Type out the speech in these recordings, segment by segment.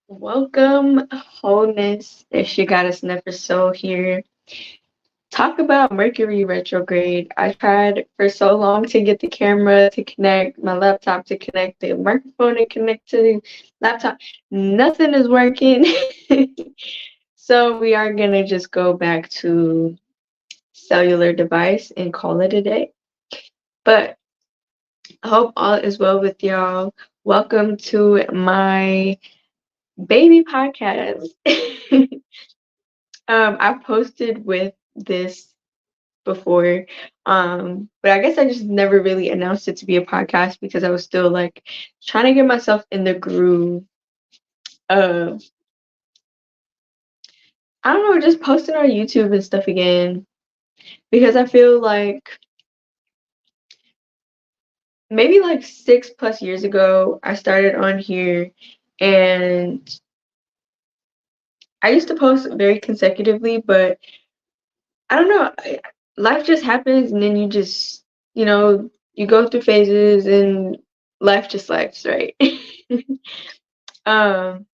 Welcome, wholeness. It's your goddess Never Soul here. Talk about Mercury retrograde. I tried for so long to get the camera to connect, my laptop to connect, the microphone to connect to the laptop. Nothing is working. So we are gonna just go back to cellular device and call it a day. But I hope all is well with y'all. Welcome to my baby podcast. I've posted with this before, but I guess I just never really announced it to be a podcast because I was still like trying to get myself in the groove of, I don't know, just posting on YouTube and stuff again because I feel like maybe like 6+ years ago I started on here and I used to post very consecutively, but I don't know. Life just happens, and then you go through phases, and life just lives, right? um,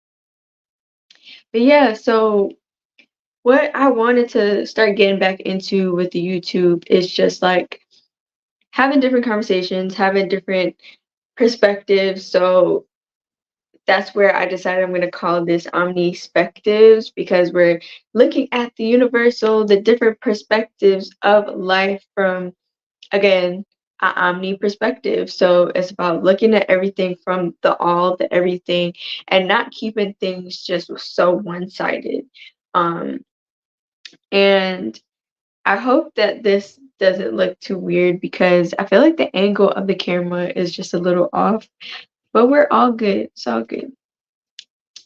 but yeah, so what I wanted to start getting back into with the YouTube is just like having different conversations, having different perspectives. So that's where I decided I'm going to call this Omnispectives because we're looking at the universal, the different perspectives of life from again an omni perspective. So it's about looking at everything from the all, the everything, and not keeping things just so one-sided. um and I hope that this doesn't look too weird because I feel like the angle of the camera is just a little off, but we're all good. It's all good.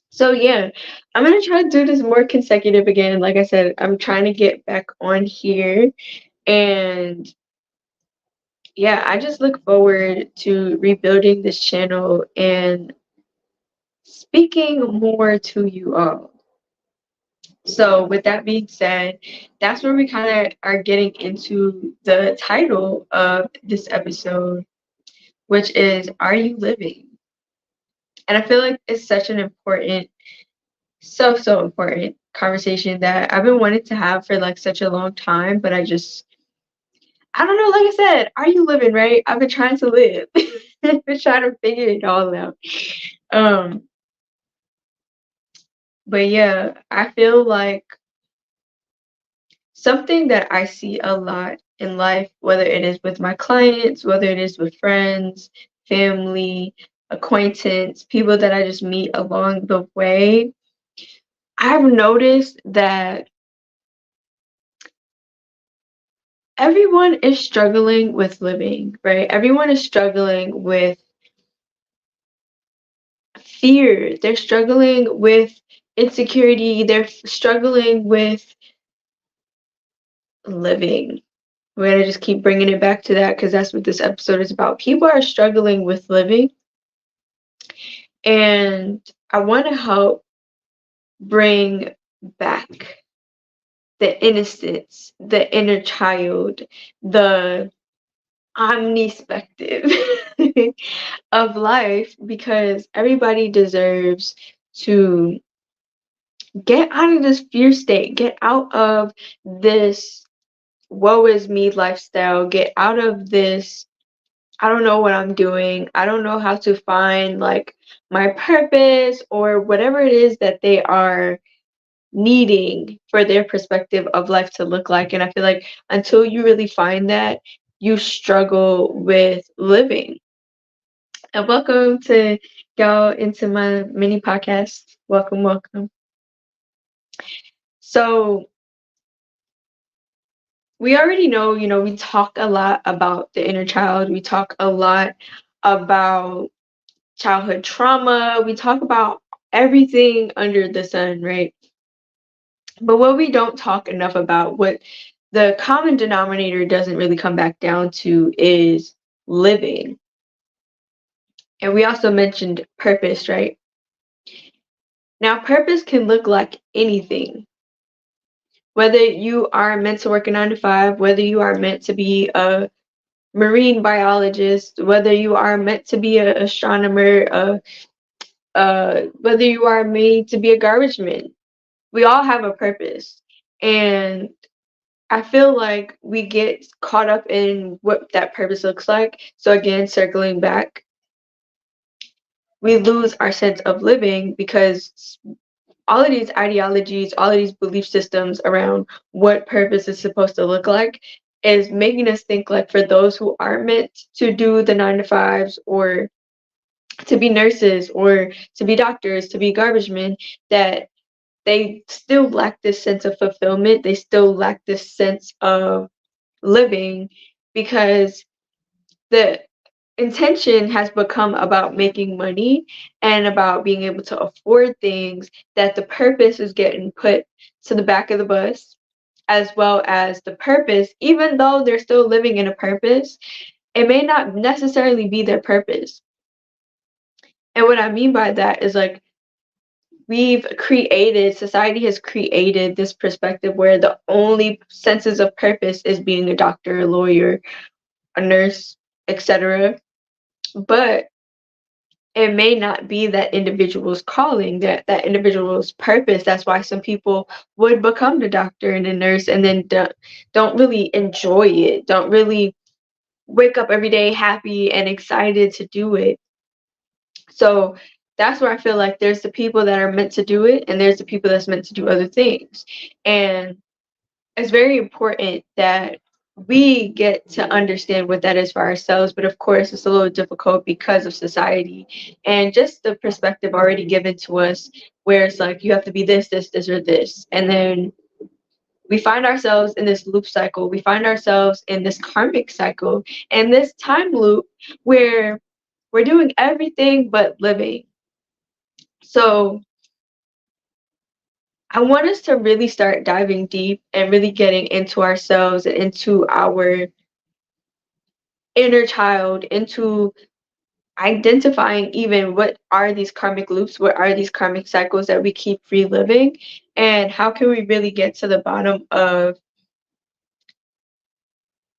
So yeah, I'm gonna try to do this more consecutive again. Like I said, I'm trying to get back on here, and yeah, I just look forward to rebuilding this channel and speaking more to you all. So, with that being said, that's where we kind of are getting into the title of this episode, which is Are You Living? And I feel like it's such an important, so important conversation that I've been wanting to have for like such a long time, but I don't know, like I said, are you living, right? I've been trying to live. I've been trying to figure it all out. Um, but yeah, I feel like something that I see a lot in life, whether it is with my clients, whether it is with friends, family, acquaintance, people that I just meet along the way, I've noticed that everyone is struggling with living, right? Everyone is struggling with fear. They're struggling with insecurity. They're struggling with living. We're going to just keep bringing it back to that because that's what this episode is about. People are struggling with living, and I want to help bring back the innocence, the inner child, the omnispective of life because everybody deserves to get out of this fear state, get out of this woe is me lifestyle, get out of this I don't know what I'm doing. I don't know how to find like my purpose or whatever it is that they are needing for their perspective of life to look like. And I feel like until you really find that, you struggle with living. And welcome to y'all into my mini podcast. Welcome, welcome. So we already know, we talk a lot about the inner child. We talk a lot about childhood trauma. We talk about everything under the sun, right? But what we don't talk enough about, what the common denominator doesn't really come back down to, is living. And we also mentioned purpose, right? Now, purpose can look like anything. Whether you are meant to work a 9 to 5, whether you are meant to be a marine biologist, whether you are meant to be an astronomer, whether you are made to be a garbage man. We all have a purpose. And I feel like we get caught up in what that purpose looks like. So again, circling back, we lose our sense of living because all of these ideologies, all of these belief systems around what purpose is supposed to look like is making us think like for those who are meant to do the 9 to 5s or to be nurses or to be doctors, to be garbage men, that they still lack this sense of fulfillment. They still lack this sense of living because the intention has become about making money and about being able to afford things, that the purpose is getting put to the back of the bus, as well as the purpose, even though they're still living in a purpose, it may not necessarily be their purpose. And what I mean by that is like society has created this perspective where the only senses of purpose is being a doctor, a lawyer, a nurse, etc. But it may not be that individual's calling, that individual's purpose. That's why some people would become the doctor and the nurse and then don't really enjoy it, don't really wake up every day happy and excited to do it. So that's where I feel like there's the people that are meant to do it and there's the people that's meant to do other things. And it's very important that we get to understand what that is for ourselves. But of course, it's a little difficult because of society and just the perspective already given to us, where it's like you have to be this, this, this, or this. And then we find ourselves in this loop cycle. We find ourselves in this karmic cycle and this time loop where we're doing everything but living. So I want us to really start diving deep and really getting into ourselves and into our inner child, into identifying even what are these karmic loops, what are these karmic cycles that we keep reliving, and how can we really get to the bottom of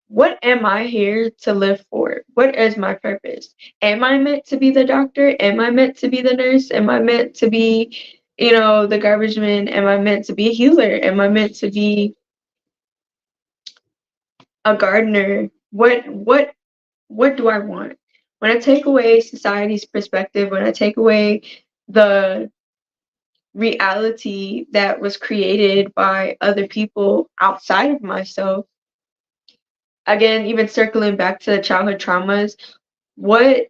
what am I here to live for? What is my purpose? Am I meant to be the doctor? Am I meant to be the nurse? Am I meant to be, the garbage man? Am I meant to be a healer? Am I meant to be a gardener? What do I want? When I take away society's perspective, when I take away the reality that was created by other people outside of myself, again, even circling back to the childhood traumas, what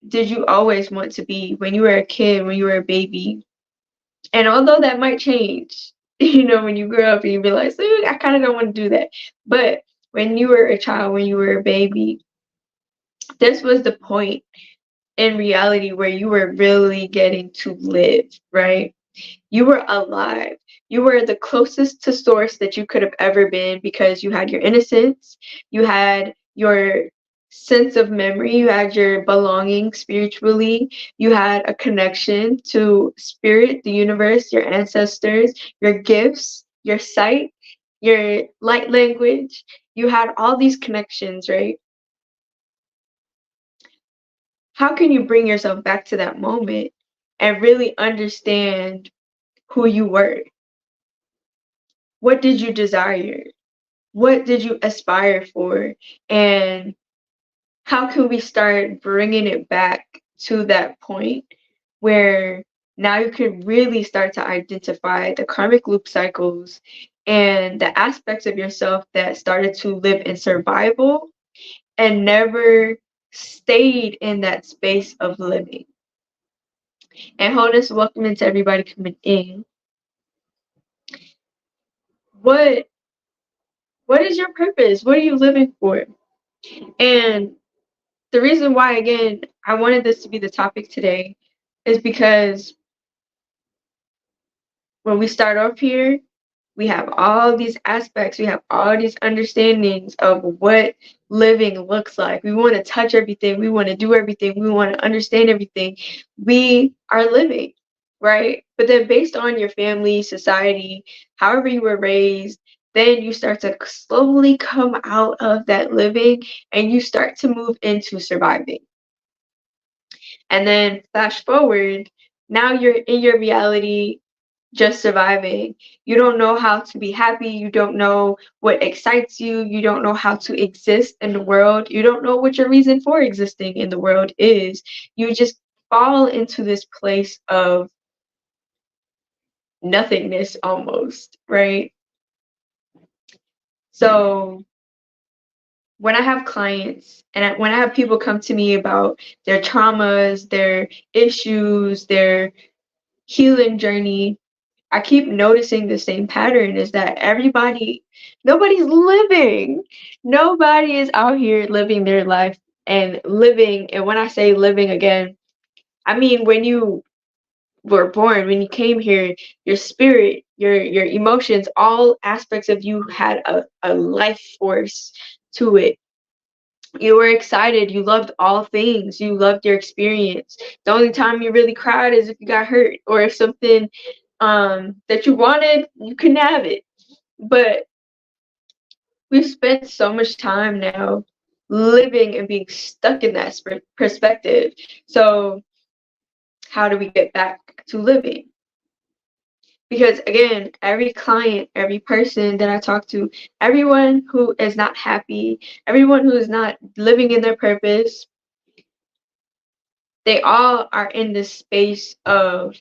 did you always want to be when you were a kid, when you were a baby? And although that might change, when you grow up and you realize, I kind of don't want to do that. But when you were a child, when you were a baby, this was the point in reality where you were really getting to live, right? You were alive. You were the closest to source that you could have ever been because you had your innocence, you had your sense of memory, you had your belonging spiritually, you had a connection to spirit, the universe, your ancestors, your gifts, your sight, your light language. You had all these connections, right? How can you bring yourself back to that moment and really understand who you were? What did you desire? What did you aspire for? And how can we start bringing it back to that point where now you can really start to identify the karmic loop cycles and the aspects of yourself that started to live in survival and never stayed in that space of living. And wholeness, welcome into everybody coming in. What what is your purpose? What are you living for? And the reason why, again, I wanted this to be the topic today is because when we start off here, we have all these aspects, we have all these understandings of what living looks like. We want to touch everything, we want to do everything, we want to understand everything. We are living, right? But then based on your family, society, however you were raised, then you start to slowly come out of that living and you start to move into surviving. And then flash forward, Now you're in your reality, just surviving. You don't know how to be happy. You don't know what excites you. You don't know how to exist in the world. You don't know what your reason for existing in the world is. You just fall into this place of nothingness almost, right? So when I have clients and when I have people come to me about their traumas, their issues, their healing journey, I keep noticing the same pattern is that nobody's living. Nobody is out here living their life and living. And when I say living again, I mean when you were born, when you came here, your spirit, your emotions, all aspects of you had a life force to it. You were excited, you loved all things, you loved your experience. The only time you really cried is if you got hurt or if something that you wanted, you couldn't have it. But we've spent so much time now living and being stuck in that perspective. So how do we get back to living? Because again, every client, every person that I talk to, everyone who is not happy, everyone who is not living in their purpose, they all are in this space of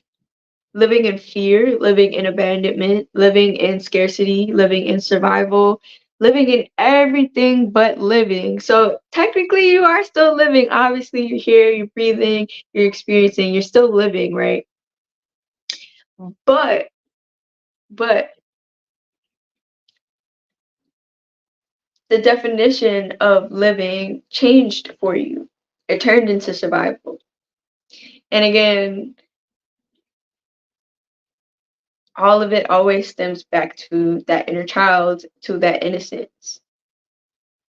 living in fear, living in abandonment, living in scarcity, living in survival, living in everything but living. So technically you are still living. Obviously you're here, you're breathing, you're experiencing, you're still living, right? But but the definition of living changed for you. It turned into survival. And again, all of it always stems back to that inner child, to that innocence.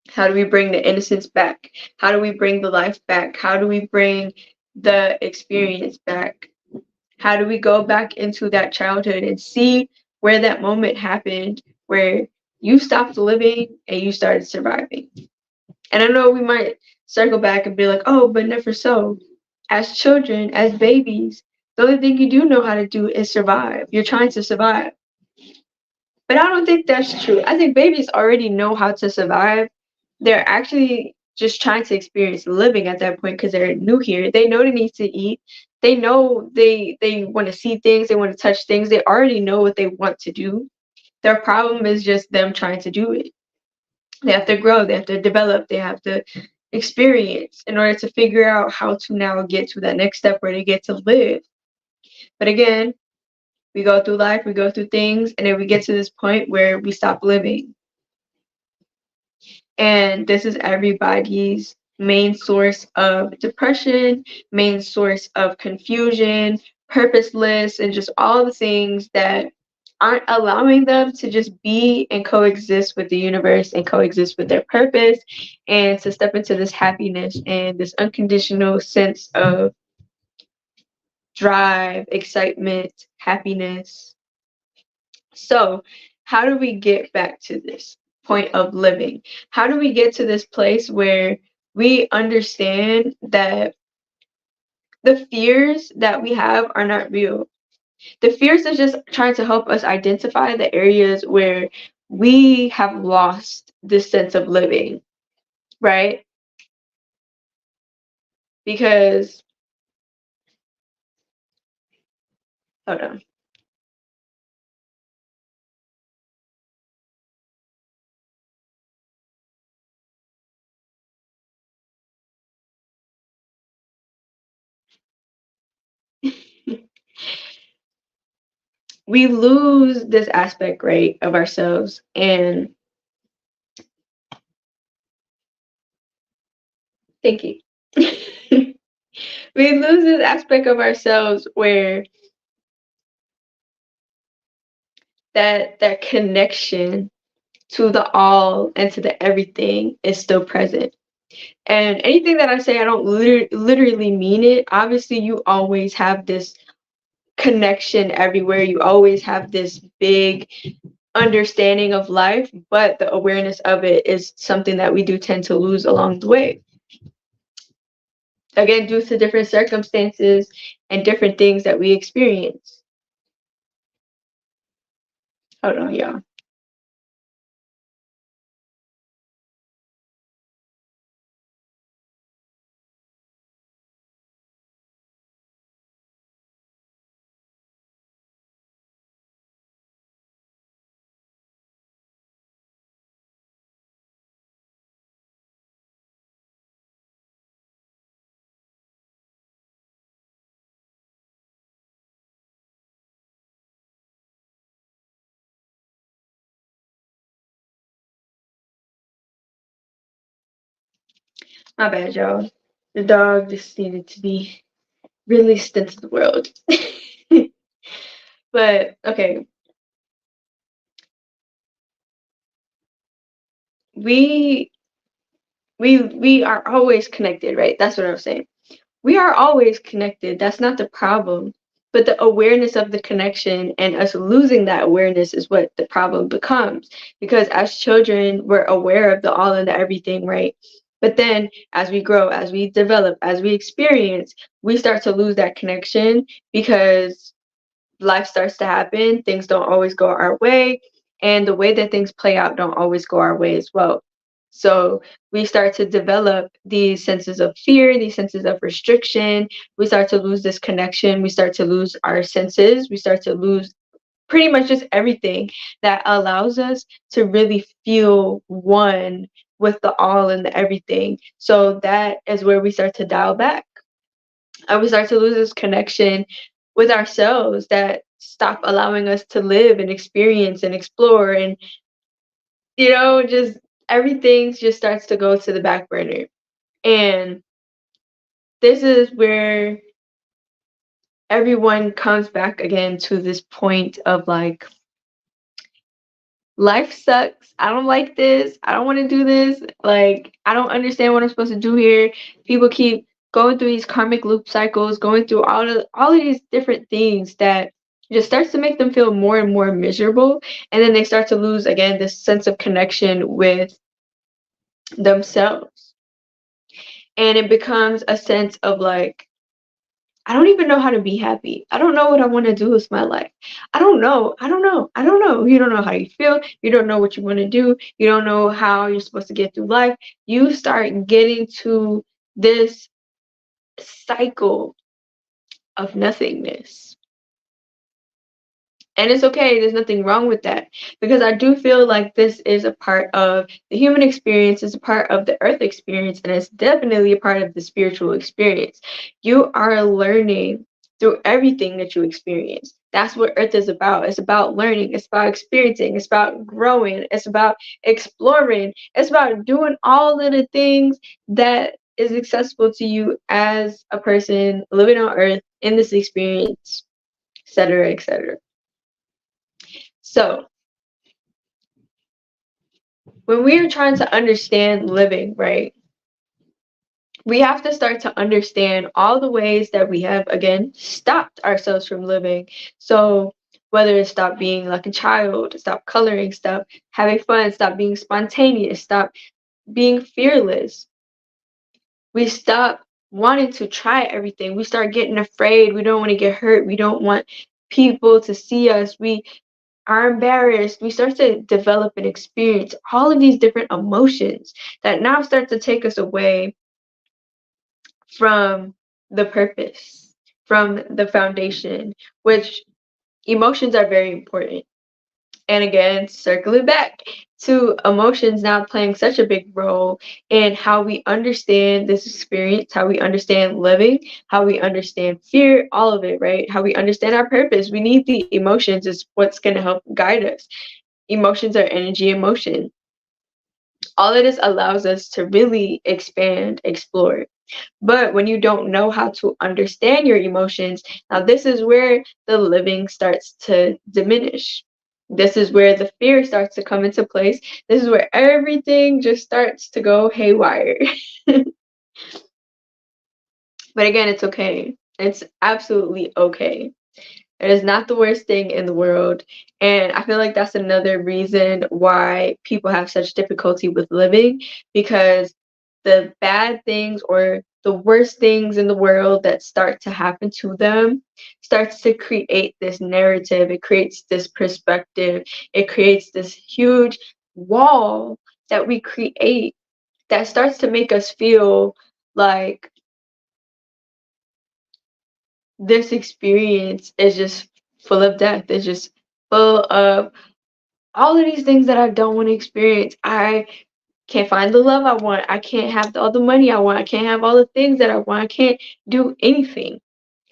How do we bring the innocence back? How do we bring the life back? How do we bring the experience back? How do we go back into that childhood and see where that moment happened where you stopped living and you started surviving? And I know we might circle back and be like, oh, but never so. As children, as babies, the only thing you do know how to do is survive. You're trying to survive. But I don't think that's true. I think babies already know how to survive. They're actually just trying to experience living at that point because they're new here. They know they need to eat. They know they want to see things, they want to touch things. They already know what they want to do. Their problem is just them trying to do it. They have to grow, they have to develop, they have to experience in order to figure out how to now get to that next step where they get to live. But again, we go through life, we go through things, and then we get to this point where we stop living. And this is everybody's main source of depression, main source of confusion, purposeless, and just all the things that aren't allowing them to just be and coexist with the universe and coexist with their purpose and to step into this happiness and this unconditional sense of drive, excitement, happiness. So, how do we get back to this point of living? How do we get to this place where we understand that the fears that we have are not real? The fears are just trying to help us identify the areas where we have lost this sense of living, right? Because, hold on. We lose this aspect, right, of ourselves. And thank you. We lose this aspect of ourselves where that connection to the all and to the everything is still present. And anything that I say, I don't literally mean it. Obviously, you always have this connection everywhere. You always have this big understanding of life, but the awareness of it is something that we do tend to lose along the way. again, due to different circumstances and different things that we experience. Hold on, y'all. My bad, y'all. The dog just needed to be released into the world. But okay, we we are always connected, right? That's what I was saying. We are always connected. That's not the problem. But the awareness of the connection and us losing that awareness is what the problem becomes. Because as children, we're aware of the all and the everything, right? But then as we grow, as we develop, as we experience, we start to lose that connection because life starts to happen. Things don't always go our way. And the way that things play out don't always go our way as well. So we start to develop these senses of fear, these senses of restriction. We start to lose this connection. We start to lose our senses. We start to lose pretty much just everything that allows us to really feel one with the all and the everything. So that is where we start to dial back. And we start to lose this connection with ourselves that stop allowing us to live and experience and explore and just everything just starts to go to the back burner. And this is where everyone comes back again to this point of like, life sucks. I don't like this. I don't want to do this. Like, I don't understand what I'm supposed to do here. People keep going through these karmic loop cycles, going through all of these different things that just starts to make them feel more and more miserable. And then they start to lose again this sense of connection with themselves. And it becomes a sense of like, I don't even know how to be happy. I don't know what I want to do with my life. I don't know. I don't know. I don't know. You don't know how you feel. You don't know what you want to do. You don't know how you're supposed to get through life. You start getting to this cycle of nothingness. And it's okay, there's nothing wrong with that. Because I do feel like this is a part of the human experience, it's a part of the earth experience, and it's definitely a part of the spiritual experience. You are learning through everything that you experience. That's what earth is about. It's about learning, it's about experiencing, it's about growing, it's about exploring, it's about doing all of the things that is accessible to you as a person living on earth in this experience, etc., etc. So, when we are trying to understand living, right, we have to start to understand all the ways that we have, again, stopped ourselves from living. So, whether it's stop being like a child, stop coloring, stop having fun, stop being spontaneous, stop being fearless, we stop wanting to try everything. We start getting afraid. We don't want to get hurt. We don't want people to see us. We are embarrassed. We start to develop and experience all of these different emotions that now start to take us away from the purpose, from the foundation, which emotions are very important. And again, circling back to emotions now playing such a big role in how we understand this experience, how we understand living, how we understand fear, all of it, right? How we understand our purpose. We need the emotions is what's going to help guide us. Emotions are energy emotion. All of this allows us to really expand, explore. But when you don't know how to understand your emotions, now this is where the living starts to diminish. This is where the fear starts to come into place. This is where everything just starts to go haywire. But again, it's okay. It's absolutely okay. It is not the worst thing in the world. And I feel like that's another reason why people have such difficulty with living, because the bad things or the worst things in the world that start to happen to them starts to create this narrative. It creates this perspective. It creates this huge wall that we create that starts to make us feel like this experience is just full of death. It's just full of all of these things that I don't want to experience. I can't find the love I want. I can't have all the money I want. I can't have all the things that I want. I can't do anything.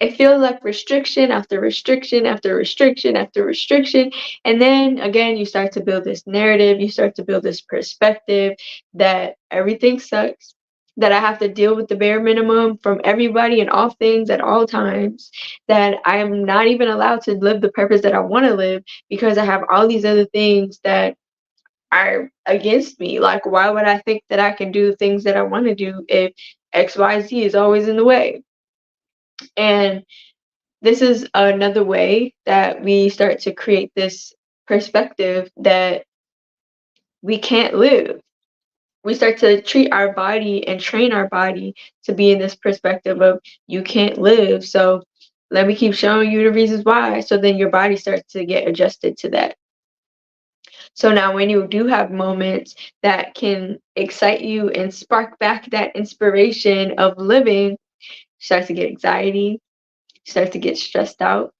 It feels like restriction after restriction after restriction after restriction. And then again, you start to build this narrative. You start to build this perspective that everything sucks, that I have to deal with the bare minimum from everybody and all things at all times, that I am not even allowed to live the purpose that I want to live because I have all these other things that are against me. Like, why would I think that I can do the things that I want to do if XYZ is always in the way? And this is another way that we start to create this perspective that we can't live. We start to treat our body and train our body to be in this perspective of you can't live. So let me keep showing you the reasons why. So then your body starts to get adjusted to that. So now when you do have moments that can excite you and spark back that inspiration of living, you start to get anxiety, you start to get stressed out,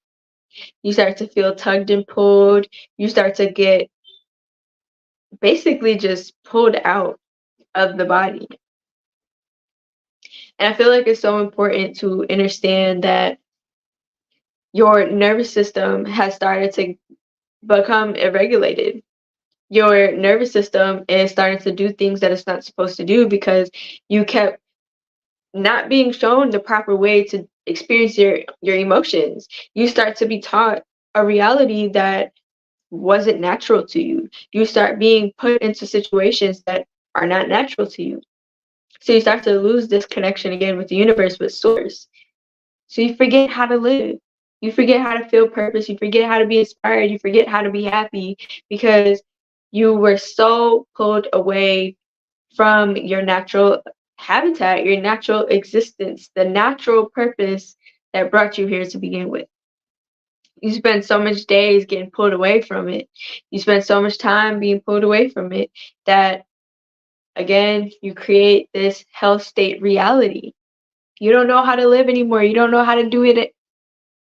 you start to feel tugged and pulled, you start to get basically just pulled out of the body. And I feel like it's so important to understand that your nervous system has started to become irregulated. Your nervous system is starting to do things that it's not supposed to do because you kept not being shown the proper way to experience your emotions. You start to be taught a reality that wasn't natural to you. You start being put into situations that are not natural to you. So you start to lose this connection again with the universe, with source. So you forget how to live. You forget how to feel purpose. You forget how to be inspired. You forget how to be happy because you were so pulled away from your natural habitat, your natural existence, the natural purpose that brought you here to begin with. You spend so much days getting pulled away from it. You spend so much time being pulled away from it that again, you create this hell state reality. You don't know how to live anymore. You don't know how to do it,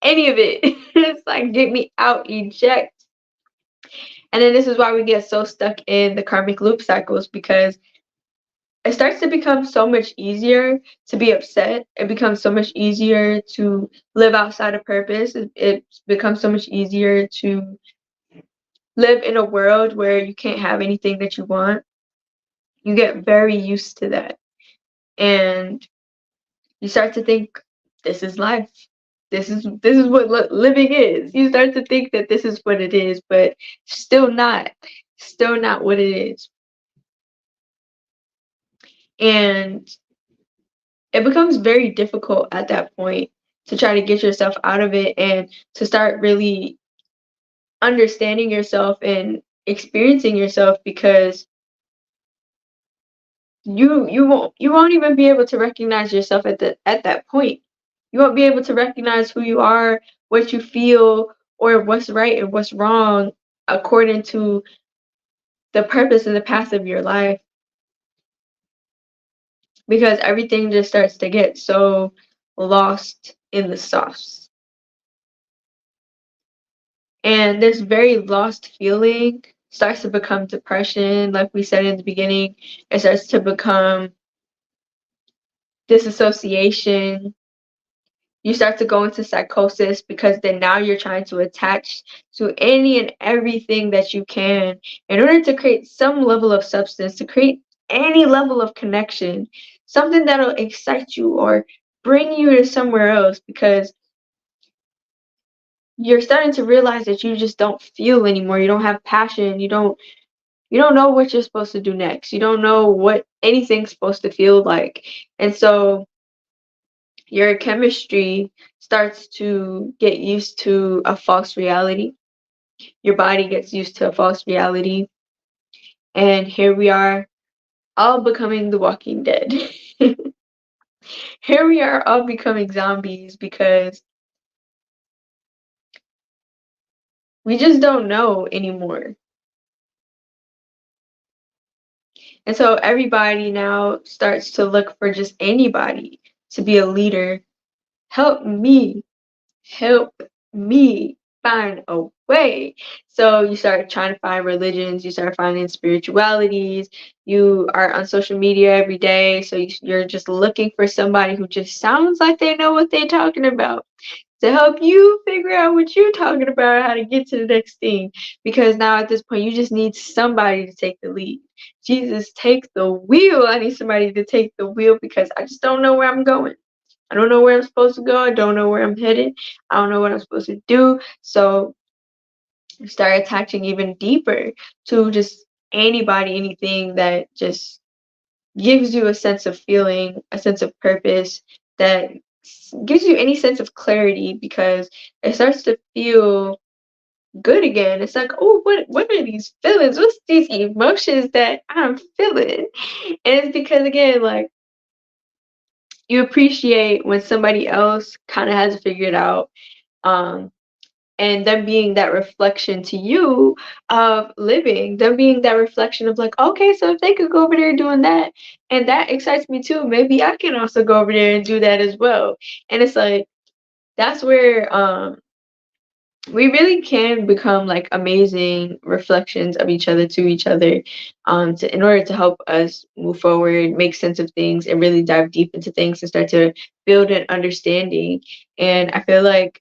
any of it. It's like, get me out, eject. And then this is why we get so stuck in the karmic loop cycles because it starts to become so much easier to be upset. It becomes so much easier to live outside of purpose. It becomes so much easier to live in a world where you can't have anything that you want. You get very used to that. And you start to think this is life. This is what living is. You start to think that this is what it is, but still not. Still not what it is. And it becomes very difficult at that point to try to get yourself out of it and to start really understanding yourself and experiencing yourself because you won't even be able to recognize yourself at that point. You won't be able to recognize who you are, what you feel, or what's right and what's wrong according to the purpose and the path of your life because everything just starts to get so lost in the sauce. And this very lost feeling starts to become depression, like we said in the beginning. It starts to become disassociation. You start to go into psychosis because then now you're trying to attach to any and everything that you can in order to create some level of substance, to create any level of connection, something that'll excite you or bring you to somewhere else because you're starting to realize that you just don't feel anymore. You don't have passion. You don't know what you're supposed to do next. You don't know what anything's supposed to feel like. And so your chemistry starts to get used to a false reality. Your body gets used to a false reality. And here we are, all becoming the walking dead. Here we are all becoming zombies because we just don't know anymore. And so everybody now starts to look for just anybody to be a leader. Help me, help me find a way. So you start trying to find religions, you start finding spiritualities, you are on social media every day. So you're just looking for somebody who just sounds like they know what they're talking about to help you figure out what you're talking about, how to get to the next thing. Because now at this point, you just need somebody to take the lead. Jesus, take the wheel. I need somebody to take the wheel because I just don't know where I'm going. I don't know where I'm supposed to go. I don't know where I'm headed. I don't know what I'm supposed to do. So start attaching even deeper to just anybody, anything that just gives you a sense of feeling, a sense of purpose, that gives you any sense of clarity because it starts to feel good again. It's like, oh, what are these feelings? What's these emotions that I'm feeling? And it's because again, like you appreciate when somebody else kind of has it figured out. Um, and them being that reflection to you of living, them being that reflection of like, okay, so if they could go over there doing that, and that excites me too, maybe I can also go over there and do that as well. And it's like that's where we really can become like amazing reflections of each other to each other, in order to help us move forward, make sense of things, and really dive deep into things and start to build an understanding. And I feel like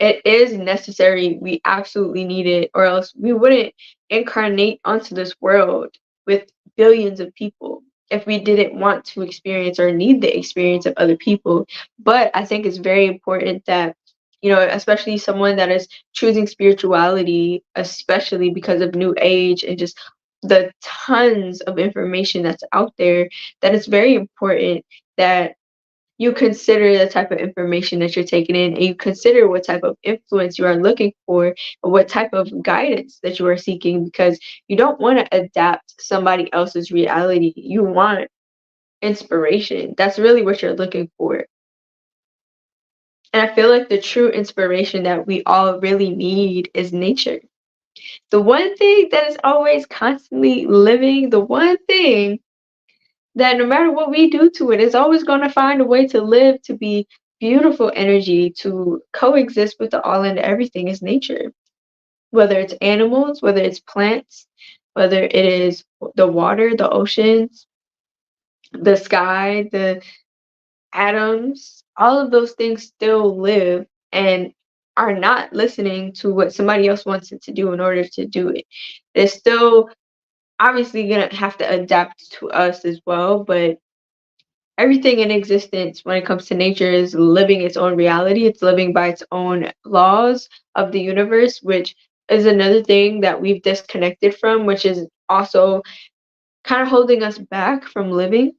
it is necessary. We absolutely need it, or else we wouldn't incarnate onto this world with billions of people if we didn't want to experience or need the experience of other people. But I think it's very important that, especially someone that is choosing spirituality, especially because of new age and just the tons of information that's out there, that it's very important that you consider the type of information that you're taking in and you consider what type of influence you are looking for or what type of guidance that you are seeking because you don't want to adapt somebody else's reality. You want inspiration. That's really what you're looking for. And I feel like the true inspiration that we all really need is nature. The one thing that is always constantly living, the one thing that no matter what we do to it, it's always going to find a way to live, to be beautiful energy, to coexist with the all and everything is nature. Whether it's animals, whether it's plants, whether it is the water, the oceans, the sky, the atoms, all of those things still live and are not listening to what somebody else wants it to do in order to do it. They're still obviously going to have to adapt to us as well, but everything in existence when it comes to nature is living its own reality. It's living by its own laws of the universe, which is another thing that we've disconnected from, which is also kind of holding us back from living.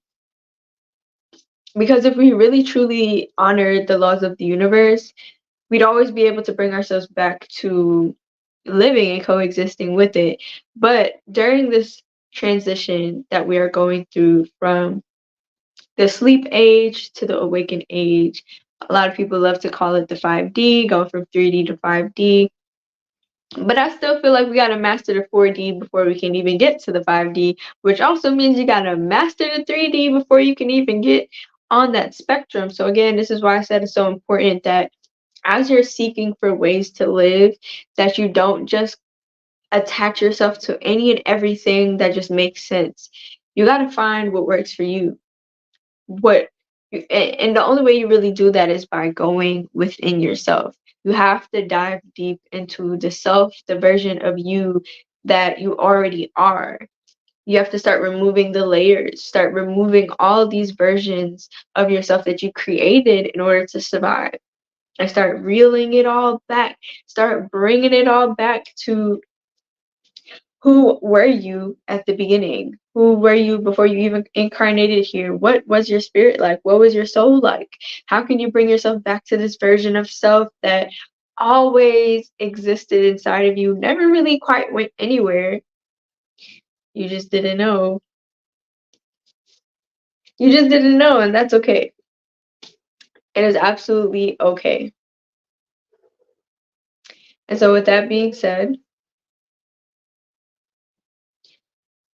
Because if we really truly honored the laws of the universe, we'd always be able to bring ourselves back to living and coexisting with it. But during this transition that we are going through from the sleep age to the awakened age. A lot of people love to call it the 5D, going from 3D to 5D. But I still feel like we got to master the 4D before we can even get to the 5D, which also means you got to master the 3D before you can even get on that spectrum. So, again, this is why I said it's so important that as you're seeking for ways to live, that you don't just attach yourself to any and everything that just makes sense. You got to find what works for you. And the only way you really do that is by going within yourself. You have to dive deep into the self, the version of you that you already are. You have to start removing the layers, start removing all these versions of yourself that you created in order to survive. And start reeling it all back, start bringing it all back to who were you at the beginning? Who were you before you even incarnated here? What was your spirit like? What was your soul like? How can you bring yourself back to this version of self that always existed inside of you, never really quite went anywhere? You just didn't know. You just didn't know, and that's okay. It is absolutely okay. And so, with that being said,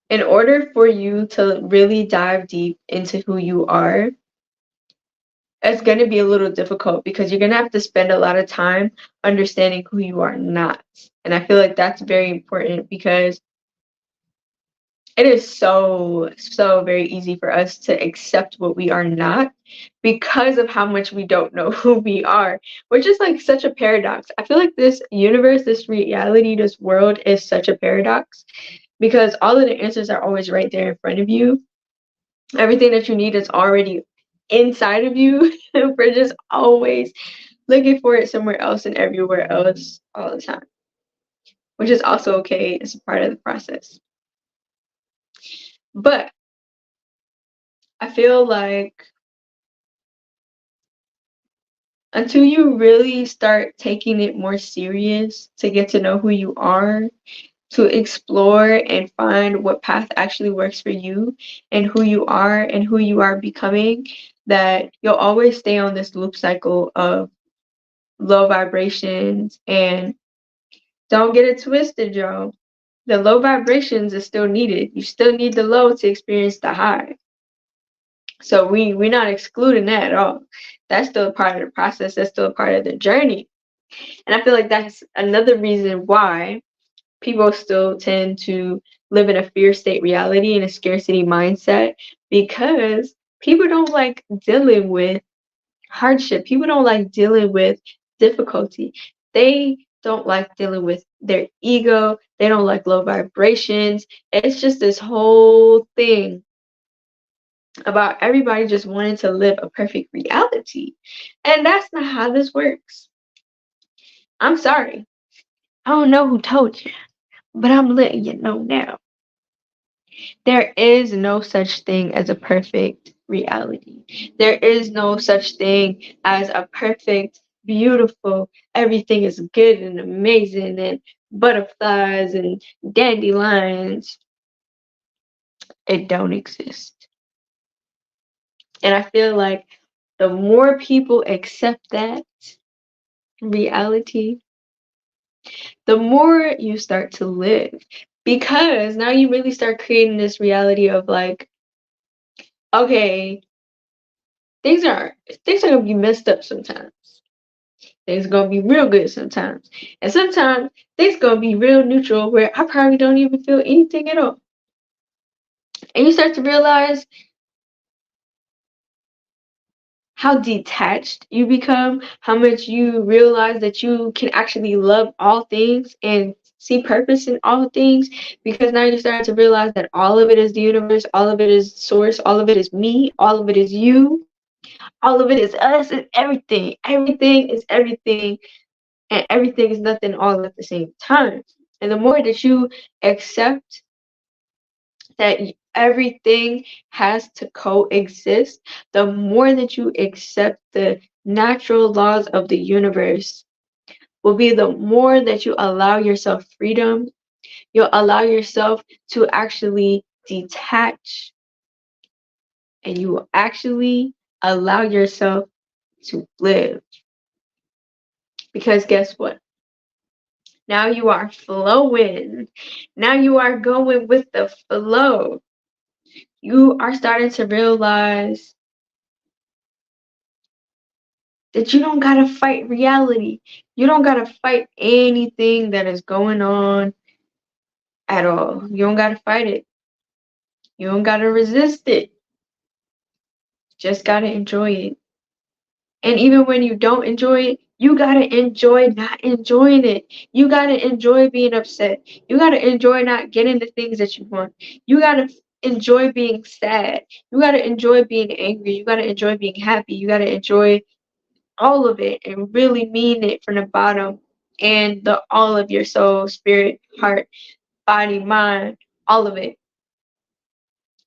in order for you to really dive deep into who you are, it's going to be a little difficult because you're going to have to spend a lot of time understanding who you are not. And I feel like that's very important because it is so very easy for us to accept what we are not because of how much we don't know who we are, which is like such a paradox. I feel like this universe, this reality, this world is such a paradox because all of the answers are always right there in front of you. Everything that you need is already inside of you. We're just always looking for it somewhere else and everywhere else all the time, which is also okay. It's a part of the process. But I feel like until you really start taking it more serious to get to know who you are, to explore and find what path actually works for you and who you are becoming, that you'll always stay on this loop cycle of low vibrations. And don't get it twisted, y'all. The low vibrations is still needed. You still need the low to experience the high. So we're not excluding that at all. That's still a part of the process. That's still a part of the journey. And I feel like that's another reason why people still tend to live in a fear state reality and a scarcity mindset, because people don't like dealing with hardship. People don't like dealing with difficulty. They don't like dealing with their ego. They don't like low vibrations. It's just this whole thing about everybody just wanting to live a perfect reality. And that's not how this works. I'm sorry. I don't know who told you, but I'm letting you know now. There is no such thing as a perfect reality. There is no such thing as a perfect, beautiful, everything is good and amazing and butterflies and dandelions. It don't exist. And I feel like the more people accept that reality, the more you start to live. Because now you really start creating this reality of like, okay, things are things are gonna be messed up sometimes. Things are gonna be real good sometimes. And sometimes things gonna be real neutral where I probably don't even feel anything at all. And you start to realize how detached you become, how much you realize that you can actually love all things and see purpose in all things, because now you start to realize that all of it is the universe, all of it is source, all of it is me, all of it is you, all of it is us, it's everything. Everything is everything, and everything is nothing all at the same time. And the more that you accept that everything has to coexist, the more that you accept the natural laws of the universe, will be the more that you allow yourself freedom. You'll allow yourself to actually detach, and you will actually allow yourself to live. Because guess what? Now you are flowing. Now you are going with the flow. You are starting to realize that you don't gotta fight reality. You don't gotta fight anything that is going on at all. You don't gotta fight it. You don't gotta resist it. Just gotta enjoy it. And even when you don't enjoy it, you gotta enjoy not enjoying it. You gotta enjoy being upset. You gotta enjoy not getting the things that you want. You gotta enjoy being sad. You gotta enjoy being angry. You gotta enjoy being happy. You gotta enjoy all of it and really mean it from the bottom and the all of your soul, spirit, heart, body, mind, all of it.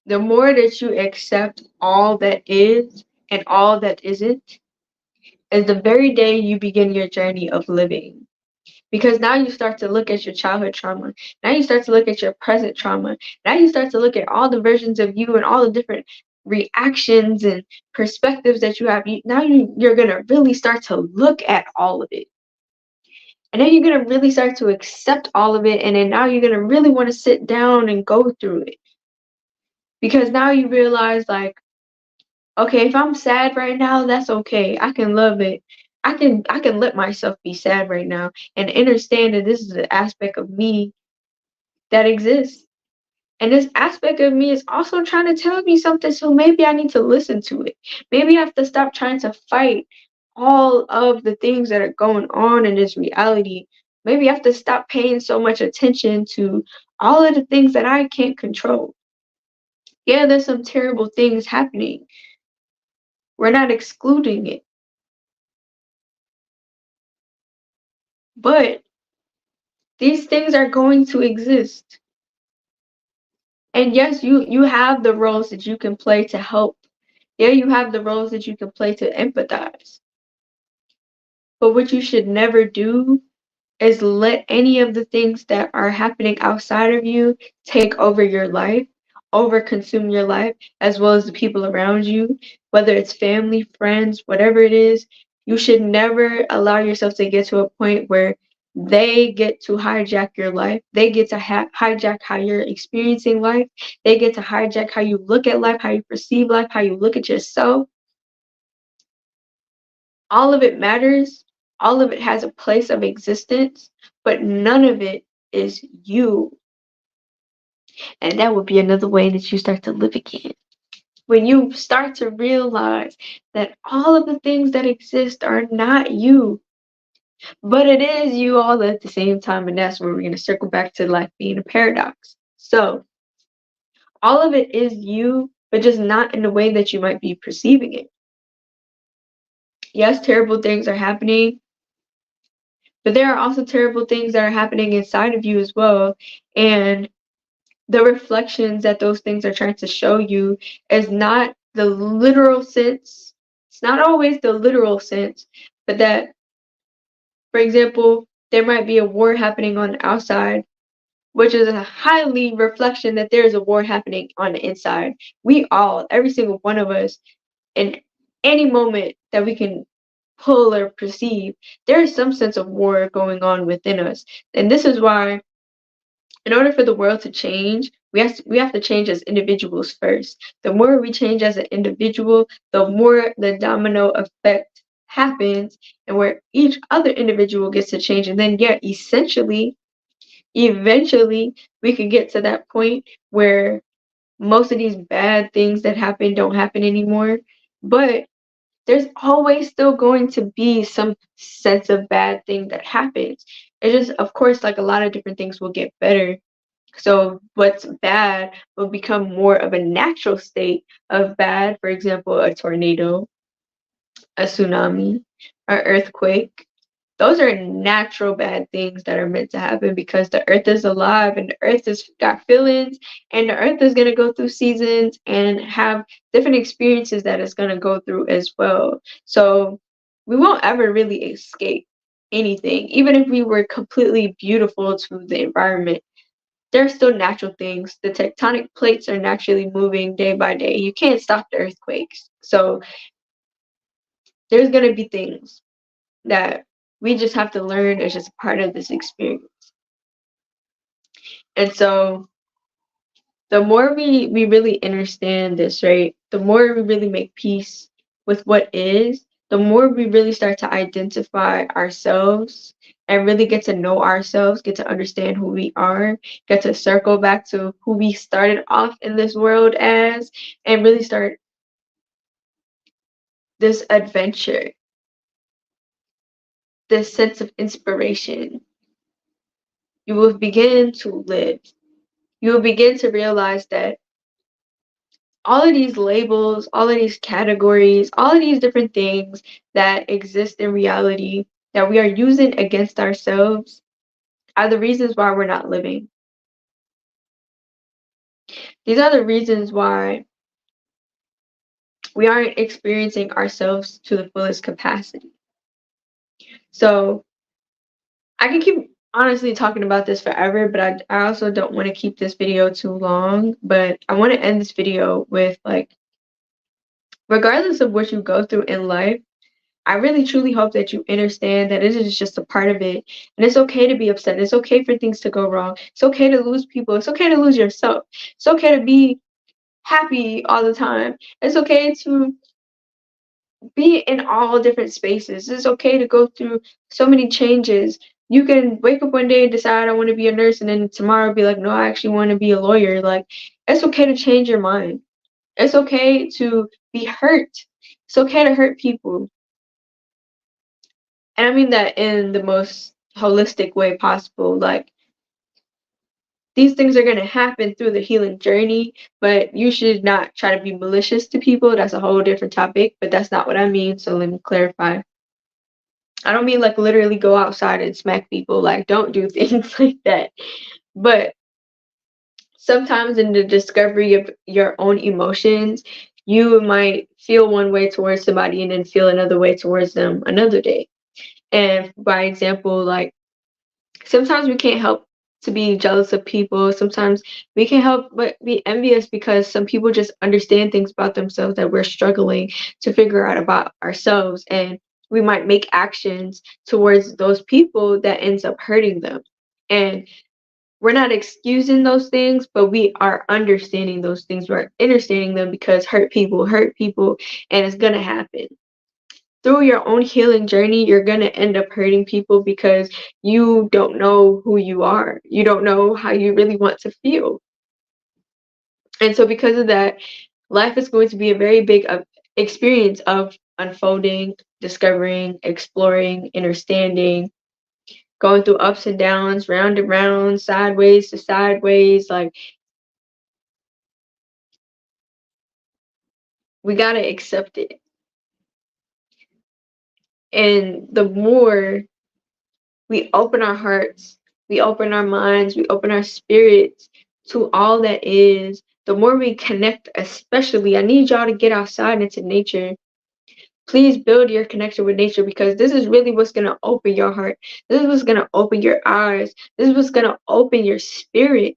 The more that you accept all that is and all that isn't, is the very day you begin your journey of living. Because now you start to look at your childhood trauma. Now you start to look at your present trauma. Now you start to look at all the versions of you and all the different reactions and perspectives that you have, you're going to really start to look at all of it. And then you're going to really start to accept all of it. And then now you're going to really want to sit down and go through it. Because now you realize, like, okay, if I'm sad right now, that's okay. I can love it. I can let myself be sad right now and understand that this is an aspect of me that exists. And this aspect of me is also trying to tell me something, so maybe I need to listen to it. Maybe I have to stop trying to fight all of the things that are going on in this reality. Maybe I have to stop paying so much attention to all of the things that I can't control. Yeah, there's some terrible things happening. We're not excluding it. But these things are going to exist. And yes, you have the roles that you can play to help. Yeah, you have the roles that you can play to empathize. But what you should never do is let any of the things that are happening outside of you take over your life, over consume your life, as well as the people around you, whether it's family, friends, whatever it is. You should never allow yourself to get to a point where they get to hijack your life. They get to hijack how you're experiencing life. They get to hijack how you look at life, how you perceive life, how you look at yourself. All of it matters. All of it has a place of existence, but none of it is you. And that would be another way that you start to live again. When you start to realize that all of the things that exist are not you, but it is you all at the same time. And that's where we're going to circle back to life being a paradox. So, all of it is you, but just not in the way that you might be perceiving it. Yes, terrible things are happening, but there are also terrible things that are happening inside of you as well. And the reflections that those things are trying to show you is not the literal sense. It's not always the literal sense, but that, for example, there might be a war happening on the outside, which is a highly reflection that there is a war happening on the inside. We all, every single one of us, in any moment that we can pull or perceive, there is some sense of war going on within us. And this is why, in order for the world to change, we have to change as individuals first. The more we change as an individual, the more the domino effect happens, and where each other individual gets to change. And then, yeah, eventually, we could get to that point where most of these bad things that happen don't happen anymore. But there's always still going to be some sense of bad thing that happens. It's just, of course, like a lot of different things will get better. So what's bad will become more of a natural state of bad. For example, a tornado, a tsunami, or earthquake. Those are natural bad things that are meant to happen because the earth is alive and the earth has got feelings, and the earth is going to go through seasons and have different experiences that it's going to go through as well. So we won't ever really escape anything. Even if we were completely beautiful to the environment, there are still natural things. The tectonic plates are naturally moving day by day. You can't stop the earthquakes. So there's going to be things that we just have to learn as just part of this experience. And so the more we really understand this, right, the more we really make peace with what is, the more we really start to identify ourselves and really get to know ourselves, get to understand who we are, get to circle back to who we started off in this world as, and really start this adventure, this sense of inspiration. You will begin to live. You will begin to realize that all of these labels, all of these categories, all of these different things that exist in reality that we are using against ourselves are the reasons why we're not living. These are the reasons why we aren't experiencing ourselves to the fullest capacity. So I can keep honestly talking about this forever, but I also don't want to keep this video too long. But I want to end this video with, like, regardless of what you go through in life, I really truly hope that you understand that it is just a part of it. And it's okay to be upset. It's okay for things to go wrong. It's okay to lose people. It's okay to lose yourself. It's okay to be happy all the time. It's okay to be in all different spaces. It's okay to go through so many changes. You can wake up one day and decide I want to be a nurse, and then tomorrow be like, no, I actually want to be a lawyer. Like, it's okay to change your mind. It's okay to be hurt. It's okay to hurt people. And I mean that in the most holistic way possible. Like, these things are going to happen through the healing journey, but you should not try to be malicious to people. That's a whole different topic, but that's not what I mean. So let me clarify. I don't mean like literally go outside and smack people. Like, don't do things like that. But sometimes in the discovery of your own emotions, you might feel one way towards somebody and then feel another way towards them another day. And by example, like, sometimes we can't help to be jealous of people. Sometimes we can't help but be envious because some people just understand things about themselves that we're struggling to figure out about ourselves. And we might make actions towards those people that ends up hurting them. And we're not excusing those things, but we are understanding those things. We're understanding them because hurt people, and it's gonna happen through your own healing journey. You're going to end up hurting people because you don't know who you are. You don't know how you really want to feel. And so, because of that, life is going to be a very big experience of unfolding, discovering, exploring, understanding, going through ups and downs, round and round, sideways to sideways. Like, we got to accept it. And the more we open our hearts, we open our minds, we open our spirits to all that is, the more we connect, especially, I need y'all to get outside into nature. Please build your connection with nature because this is really what's going to open your heart. This is what's going to open your eyes. This is what's going to open your spirit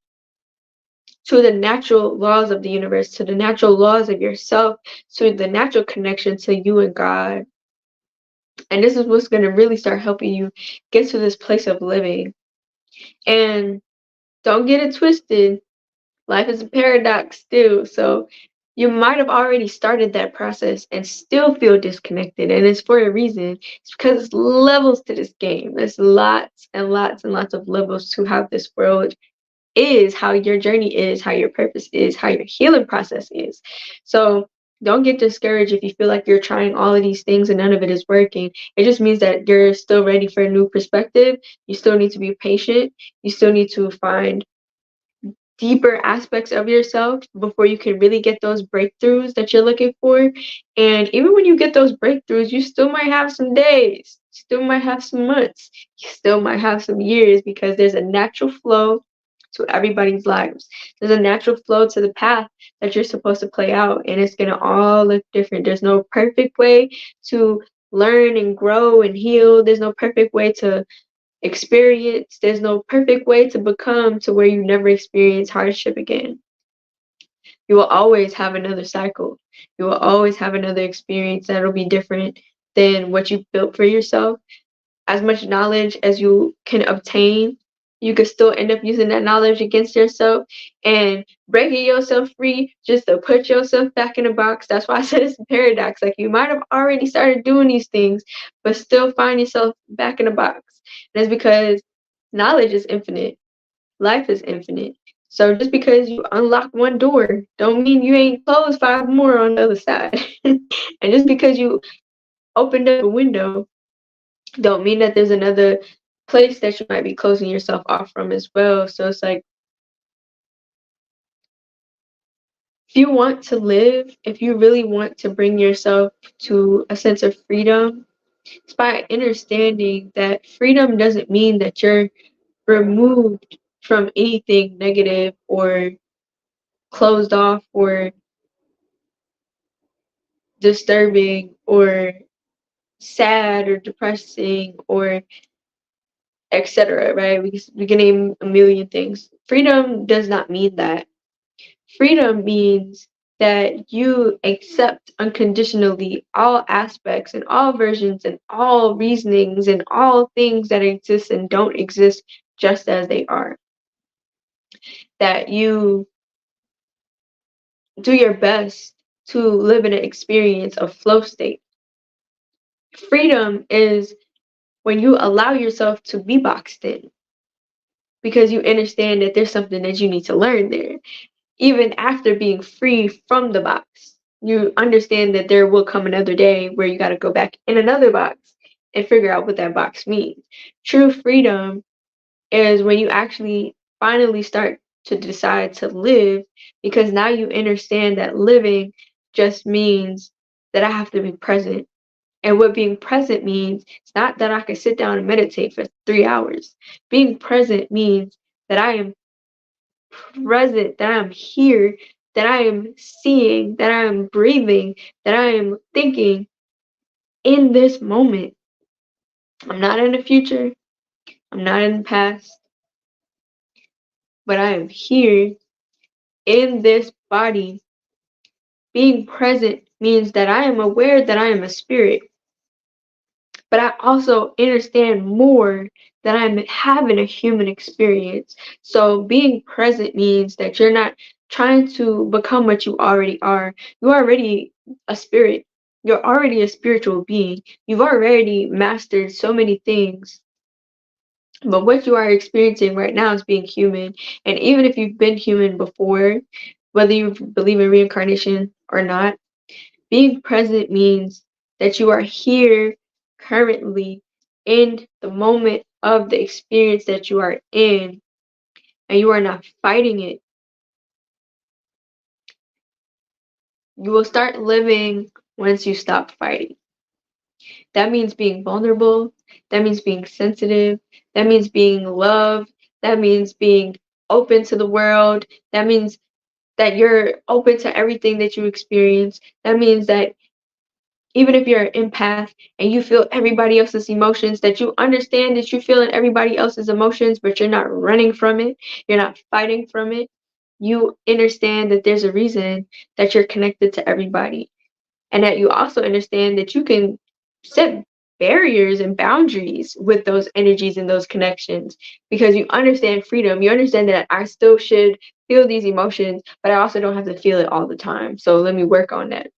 to the natural laws of the universe, to the natural laws of yourself, to the natural connection to you and God. And this is what's going to really start helping you get to this place of living. And don't get it twisted. Life is a paradox still. So you might have already started that process and still feel disconnected. And it's for a reason. It's because it's levels to this game. There's lots and lots and lots of levels to how this world is, how your journey is, how your purpose is, how your healing process is. So don't get discouraged if you feel like you're trying all of these things and none of it is working. It just means that you're still ready for a new perspective. You still need to be patient. You still need to find deeper aspects of yourself before you can really get those breakthroughs that you're looking for. And even when you get those breakthroughs, you still might have some days, still might have some months, you still might have some years because there's a natural flow to everybody's lives. There's a natural flow to the path that you're supposed to play out, and it's going to all look different. There's no perfect way to learn and grow and heal. There's no perfect way to experience. There's no perfect way to become to where you never experience hardship again. You will always have another cycle. You will always have another experience that'll be different than what you built for yourself. As much knowledge as you can obtain, you could still end up using that knowledge against yourself and breaking yourself free just to put yourself back in a box. That's why I said it's a paradox. Like, you might have already started doing these things, but still find yourself back in a box. And it's because knowledge is infinite, life is infinite. So just because you unlock one door, don't mean you ain't closed five more on the other side. And just because you opened up a window, don't mean that there's another place that you might be closing yourself off from as well. So it's like, if you want to live, if you really want to bring yourself to a sense of freedom, it's by understanding that freedom doesn't mean that you're removed from anything negative or closed off or disturbing or sad or depressing or etc. Right? We can name a million things. Freedom does not mean that. Freedom means that you accept unconditionally all aspects and all versions and all reasonings and all things that exist and don't exist just as they are. That you do your best to live in an experience of flow state. Freedom is when you allow yourself to be boxed in because you understand that there's something that you need to learn there. Even after being free from the box, you understand that there will come another day where you got to go back in another box and figure out what that box means. True freedom is when you actually finally start to decide to live because now you understand that living just means that I have to be present. And what being present means, it's not that I can sit down and meditate for 3 hours. Being present means that I am present, that I am here, that I am seeing, that I am breathing, that I am thinking in this moment. I'm not in the future, I'm not in the past, but I am here in this body. Being present means that I am aware that I am a spirit, but I also understand more that I'm having a human experience. So being present means that you're not trying to become what you already are. You're already a spirit. You're already a spiritual being. You've already mastered so many things. But what you are experiencing right now is being human. And even if you've been human before, whether you believe in reincarnation or not, being present means that you are here currently in the moment of the experience that you are in, and you are not fighting it. You will start living once you stop fighting. That means being vulnerable. That means being sensitive. That means being loved. That means being open to the world. That means that you're open to everything that you experience. That means that even if you're an empath and you feel everybody else's emotions, that you understand that you're feeling everybody else's emotions, but you're not running from it, you're not fighting from it. You understand that there's a reason that you're connected to everybody, and that you also understand that you can set barriers and boundaries with those energies and those connections because you understand freedom. You understand that I still should feel these emotions, but I also don't have to feel it all the time. So let me work on that.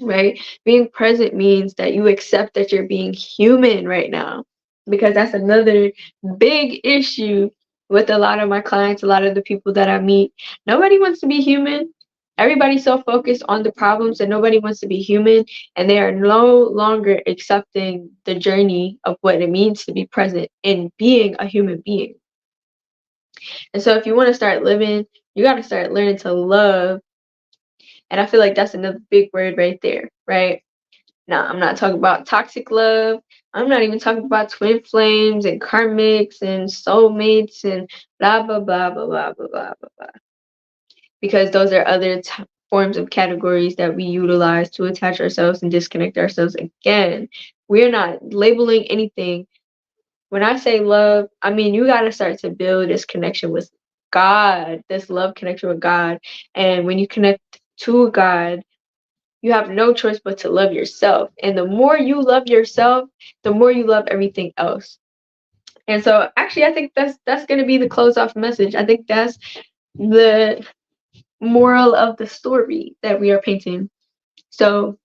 Right? Being present means that you accept that you're being human right now, because that's another big issue with a lot of my clients, a lot of the people that I meet. Nobody wants to be human. Everybody's so focused on the problems that nobody wants to be human, and they are no longer accepting the journey of what it means to be present and being a human being. And so, if you want to start living, you got to start learning to love. And I feel like that's another big word right there, right? Now, I'm not talking about toxic love. I'm not even talking about twin flames and karmics and soulmates and blah, blah, blah, blah, blah, blah, blah, blah, blah. Because those are other forms of categories that we utilize to attach ourselves and disconnect ourselves. Again, we're not labeling anything. When I say love, I mean, you got to start to build this connection with God, this love connection with God. And when you connect to God, you have no choice but to love yourself. And the more you love yourself, the more you love everything else. And so actually I think that's gonna be the close off message. I think that's the moral of the story that we are painting. So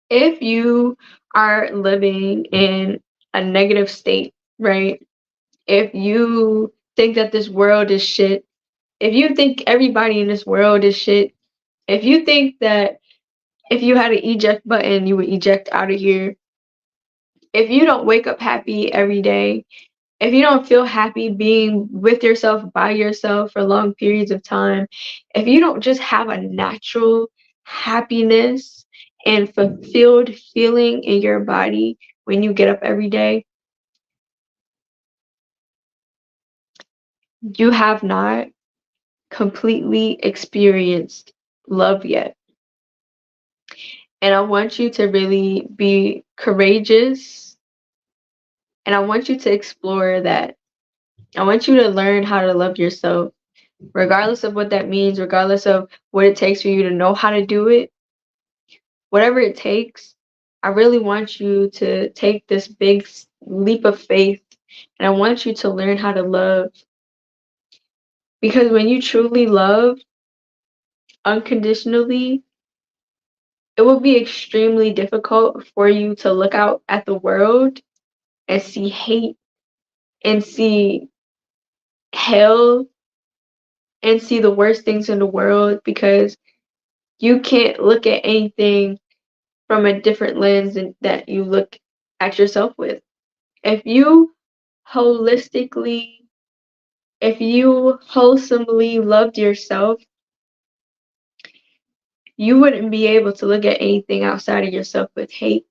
if you are living in a negative state, right? If you think that this world is shit, if you think everybody in this world is shit, if you think that if you had an eject button, you would eject out of here. If you don't wake up happy every day, if you don't feel happy being with yourself, by yourself for long periods of time, if you don't just have a natural happiness and fulfilled feeling in your body when you get up every day, you have not completely experienced love yet. And I want you to really be courageous, and I want you to explore that. I want you to learn how to love yourself. regardless of what that means, regardless of what it takes for you to know how to do it, whatever it takes, I really want you to take this big leap of faith, and I want you to learn how to love. Because when you truly love unconditionally, it will be extremely difficult for you to look out at the world and see hate and see hell and see the worst things in the world, because you can't look at anything from a different lens and that you look at yourself with. If you holistically, if you wholesomely loved yourself, you wouldn't be able to look at anything outside of yourself with hate.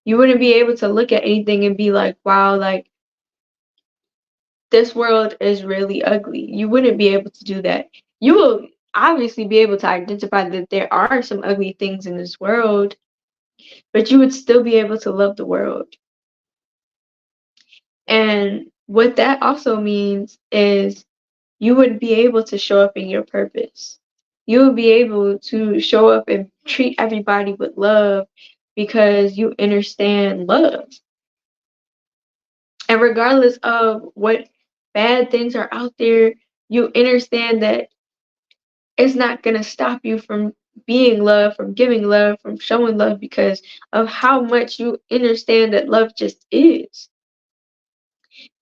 You wouldn't be able to look at anything and be like, wow, like this world is really ugly. You wouldn't be able to do that. You will obviously be able to identify that there are some ugly things in this world, but you would still be able to love the world. And what that also means is you would be able to show up in your purpose. You would be able to show up and treat everybody with love because you understand love. And regardless of what bad things are out there, you understand that it's not going to stop you from being love, from giving love, from showing love, because of how much you understand that love just is.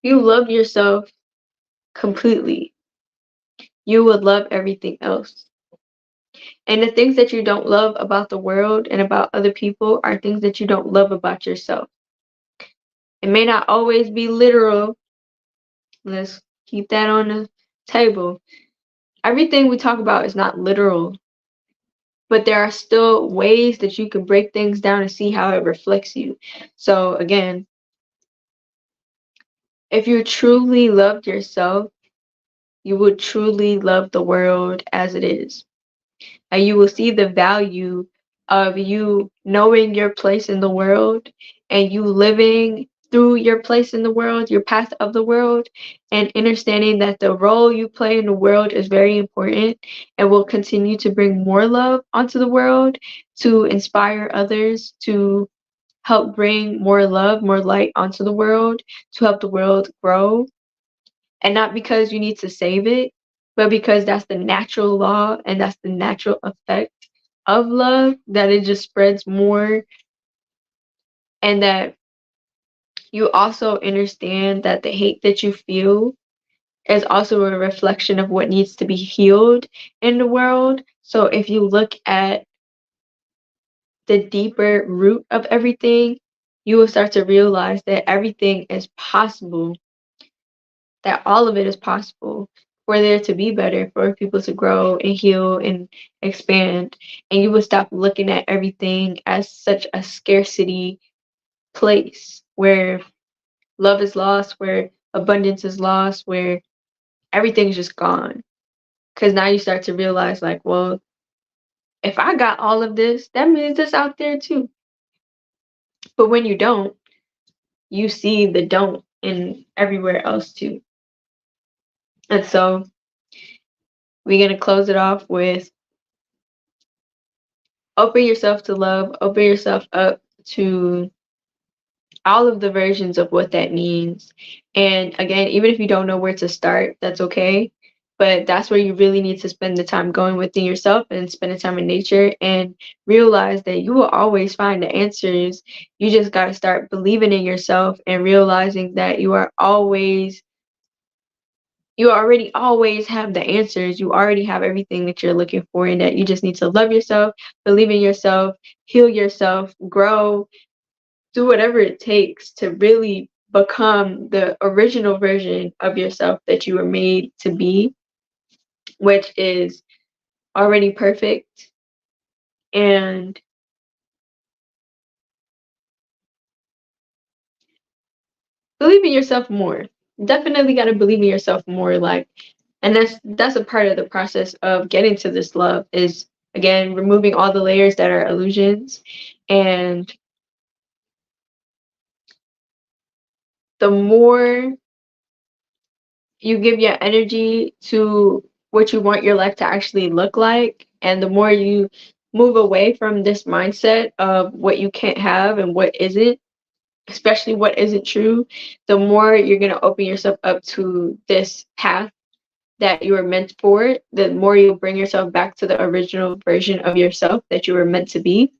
You love yourself completely, you would love everything else. And the things that you don't love about the world and about other people are things that you don't love about yourself. It may not always be literal. Let's keep that on the table. Everything we talk about is not literal, but there are still ways that you can break things down and see how it reflects you. So, again, if you truly loved yourself, you would truly love the world as it is. And you will see the value of you knowing your place in the world and you living through your place in the world, your path of the world, and understanding that the role you play in the world is very important and will continue to bring more love onto the world, to inspire others, to help bring more love, more light onto the world, to help the world grow. And not because you need to save it, but because that's the natural law and that's the natural effect of love, that it just spreads more, and that you also understand that the hate that you feel is also a reflection of what needs to be healed in the world. So if you look at the deeper root of everything, you will start to realize that everything is possible, that all of it is possible for there to be better, for people to grow and heal and expand. And you will stop looking at everything as such a scarcity place where love is lost, where abundance is lost, where everything's just gone. Because now you start to realize, like, well, if I got all of this, that means it's out there too. But when you don't, you see the don't in everywhere else too. And so we're going to close it off with open yourself to love, open yourself up to all of the versions of what that means. And again, even if you don't know where to start, that's okay. But that's where you really need to spend the time going within yourself and spending time in nature and realize that you will always find the answers. You just got to start believing in yourself and realizing that you already always have the answers. You already have everything that you're looking for, and that you just need to love yourself, believe in yourself, heal yourself, grow, do whatever it takes to really become the original version of yourself that you were made to be, which is already perfect. And believe in yourself more. Definitely got to believe in yourself more. Like, and that's a part of the process of getting to this love, is again removing all the layers that are illusions. And the more you give your energy to what you want your life to actually look like. And the more you move away from this mindset of what you can't have and what isn't, especially what isn't true, the more you're going to open yourself up to this path that you were meant for, the more you'll bring yourself back to the original version of yourself that you were meant to be.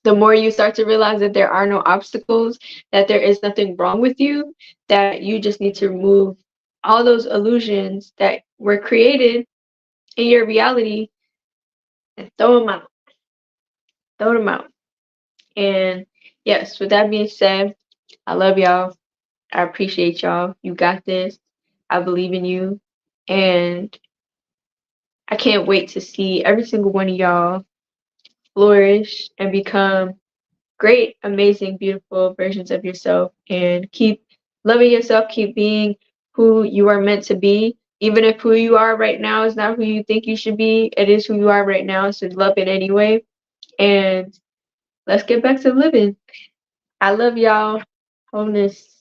The more you start to realize that there are no obstacles, that there is nothing wrong with you, that you just need to remove all those illusions that were created in your reality and throw them out. Throw them out. And yes, with that being said, I love y'all. I appreciate y'all. You got this. I believe in you. And I can't wait to see every single one of y'all flourish and become great, amazing, beautiful versions of yourself, and keep loving yourself, keep being who you are meant to be. Even if who you are right now is not who you think you should be, it is who you are right now, so love it anyway. And let's get back to living. I love y'all. Wholeness.